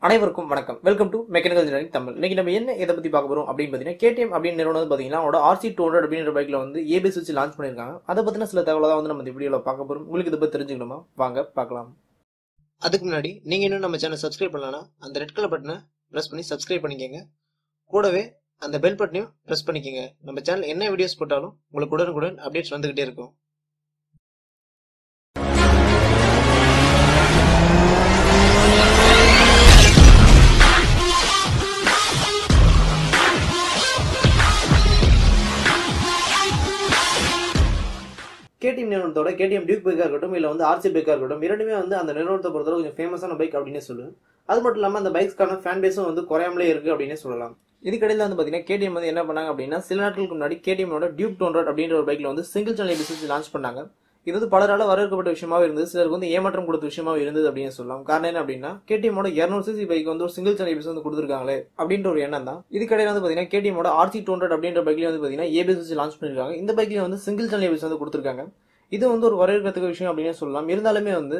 அனைவருக்கும் வணக்கம். Welcome to mechanical engineering Tamil. இன்னைக்கு நம்ம என்ன இதை பத்தி பார்க்க போறோம் அப்படின்னு பாத்தீங்கன்னா, KTM அப்படின்னு நிறுவனம் பாத்தீங்கன்னா அவரோட RC200 அப்படின்ற பைக்ல வந்து ABS வச்சு லான்ச் பண்ணிருக்காங்க. அதை பத்தின சில தகவலை தான் வந்து நம்ம இந்த வீடியோல பார்க்க போறோம். உங்களுக்கு இதை பத்தி தெரிஞ்சுக்கணுமா? வாங்க பார்க்கலாம். அதுக்கு முன்னாடி நீங்க இன்னும் நம்ம சேனல் சப்ஸ்கிரைப் பண்ணலனா அந்த ரெட் கலர் பட்டனை பிரஸ் பண்ணி சப்ஸ்கிரைப் பண்ணிக்கங்க. கூடவே அந்த பெல் பட்டனையும் பிரஸ் பண்ணிக்கங்க. நம்ம சேனல் என்ன வீடியோஸ் போட்டாலும் உங்களுக்கு உடனுக்குடன் அப்டேட்ஸ் வந்துகிட்டே இருக்கும். KTM நிறுவனத்தோட KTM டியூக் பைக்கா இருக்கட்டும் இல்ல வந்து RC பைக்கா இருக்கட்டும், இரண்டுமே வந்து அந்த நிறுவனத்தை பொறுத்தவரை கொஞ்சம் ஃபேமஸான பைக் அப்படின்னு சொல்லுவேன். அது மட்டும் இல்லாம அந்த பைக்ஸ்க்கான ஃபேன் பேஸும் வந்து குறையாமலே இருக்கு அப்படின்னு சொல்லலாம். இதுக்கடையில வந்து பாத்தீங்கன்னா KTM வந்து என்ன பண்ணாங்க அப்படின்னா, சில நாட்களுக்கு முன்னாடி KTM டியூக் 200 அப்படின்ற ஒரு பைக்ல வந்து சிங்கிள் சேனல் ABS லான்ச் பண்ணாங்க. இது வந்து பலரால வரவேற்கப்பட்ட விஷயமாவே இருந்தது, சிலருக்கு வந்து ஏமாற்றம் கொடுத்த விஷயமாவே இருந்தது அப்படின்னு சொல்லலாம். காரணம் என்ன அப்படின்னா, KTM 200cc பைக் வந்து ஒரு சிங்கிள் சேனல் ABS வந்து கொடுத்துருக்காங்களே அப்படின்ற ஒரு எண்ணம் தான். இதுக்கடையில வந்து பாத்தீங்கன்னா KTM RC200 அப்படின்ற பைக்ல வந்து பாத்தீங்கன்னா ABS வச்சு லான்ச் பண்ணிருக்காங்க. இந்த பைக்ல வந்து சிங்கிள் சேனல் ABS வந்து கொடுத்துருக்காங்க. இது வந்து ஒரு வரவேற்கத்தக்க விஷயம் அப்படின்னு சொல்லலாம். இருந்தாலுமே வந்து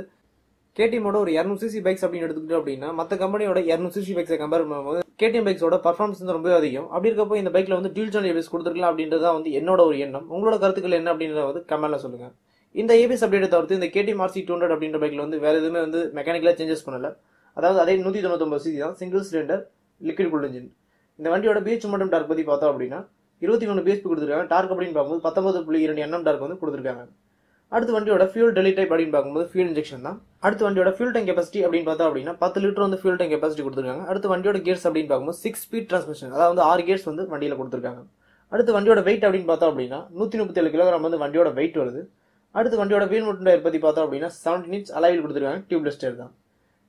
KTM ஒரு 200cc பைக்ஸ் அப்படின்னு எடுத்துக்கிட்டோம் அப்படின்னா, மற்ற கம்பெனியோட 200cc பைக்ஸை கம்பேர் பண்ணும்போது KTM பைக்ஸோட பர்ஃபார்மன்ஸ் வந்து ரொம்ப அதிகம். அப்படி இருக்கப்போ இந்த பைக்ல வந்து டியூல் சேனல் ABS கொடுத்துருக்கலாம் அப்படின்றத வந்து என்னோட ஒரு எண்ணம். உங்களோட கருத்துக்கள் என்ன அப்படின்றத வந்து கமெண்ட்ல சொல்லுங்க. இந்த ABS அப்டேட்டை தவிர்த்து இந்த KTM RC200 அப்படின்ற பைக்ல வந்து வேற எதுவுமே வந்து மெக்கானிக்கலா சேஞ்சஸ் பண்ணல. அதாவது அதே 199cc தான், single cylinder liquid cooled engine. இந்த வண்டியோட BH மற்றும் டார்க் பத்தி பார்த்தோம் அப்படின்னா 23 bhp கொடுத்துருக்காங்க. டார்க் அப்படின்னு பார்க்கும்போது 19.2 Nm டார்க் வந்து கொடுத்துருக்காங்க. அடுத்து வண்டியோட ஃபியூல் டெலி டைப் அப்படின்னு பார்க்கும்போது ஃபியூல் இன்ஜெக்ஷன் தான். அடுத்து வண்டியோட ஃபியூல் டேங்க் கெபாசிட்டி அப்படின்னு பார்த்தா அப்படின்னா 10 லிட்டர் வந்து ஃபியூல் டேங்க் கெபாசிட்டி கொடுத்துருக்காங்க. அடுத்து வண்டியோட கியர்ஸ் அப்படின்னு பார்க்கும்போது 6 ஸ்பீட் டிரான்ஸ்மிஷன், அதாவது 6 கியர்ஸ் வந்து வண்டியில கொடுத்துருக்காங்க. அடுத்து வண்டியோட வெயிட் அப்படின்னு பார்த்தோம் அப்படின்னா 137 கிலோகிராம் வந்து வண்டியோட வெயிட் வருது. அடுத்து வண்டியோட வீல் மற்றும் டயர் பத்தி பார்த்தோம் அப்படின்னா 17 inch அலாயில் கொடுத்துருக்காங்க. டியூப்லெஸ் டயர் தான்.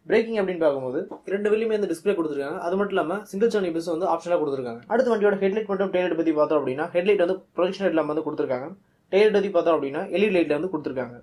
பிரேக்கிங் அப்படின்னு பார்க்கும்போது ரெண்டு வீலுமே இந்த டிஸ்பிளே கொடுத்துருக்காங்க. அது மட்டும் இல்லாம சிங்கிள் சேனல் ABS வந்து ஆப்ஷனலா கொடுத்துருக்காங்க. அடுத்து வண்டியோட ஹெட்லைட் மற்றும் டெய்லைட் பத்தி பார்த்தோம் அப்படின்னா ஹெட்லைட் வந்து ப்ரொஜெக்ஷன் ஹெட் லாம்ப் வந்து கொடுத்துருக்காங்க. டெய்லைட் பத்தி பார்த்தோம் அப்படின்னா LED லைட்ல வந்து கொடுத்துருக்காங்க.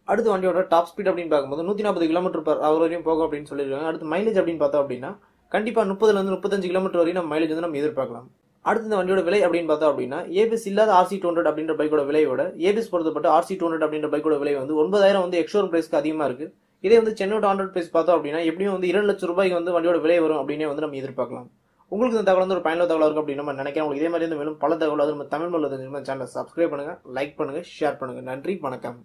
அடுத்து வண்டியோட டாப் ஸ்பீட் அப்படின்னு பார்க்கும்போது 140 km/h வரையும் போகும் அப்படின்னு சொல்லியிருக்காங்க. அடுத்து மைலேஜ் அப்படின்னு பார்த்தோம் அப்படின்னா கண்டிப்பா 30 ல இருந்து 35 km வரையும் நம்ம மைலேஜ் வந்து நம்ம எதிர்பார்க்கலாம். அடுத்து இந்த வண்டியோட விலை அப்படின்னு பார்த்தோம் அப்படின்னா ABS இல்லாத RC200 அப்படின்ற பைக்கோட விலையோட ABS பொருத்தப்பட்ட RC200 அப்படின்ற பைக்கோட விலை வந்து 9,000 வந்து எக்ஸ்ஷோரூம் பிரைஸ்க்கு அதிகமா இருக்கு. இதே வந்து சென்னையோட ஆன்-ரோட் பிரைஸ் பார்த்தோம் அப்படின்னா எப்படியும் வந்து 2 லட்சம் ரூபாய்க்கு வந்து வண்டியோட விலை வரும் அப்படின்னே வந்து நம்ம எதிர்பார்க்கலாம். உங்களுக்கு இந்த தகவல் வந்து ஒரு பயனுள்ள தகவல் இருக்கும் அப்படின்னு நம்ம நினைக்கிறேன். உங்களுக்கு இதே மாதிரி மேலும் பல தகவல் அது நம்ம தமிழ் மொழியில் தெரிஞ்சுக்கணும். சேனலை சப்ஸ்கிரைப் பண்ணுங்க, லைக் பண்ணுங்க, ஷேர் பண்ணுங்க. நன்றி, வணக்கம்.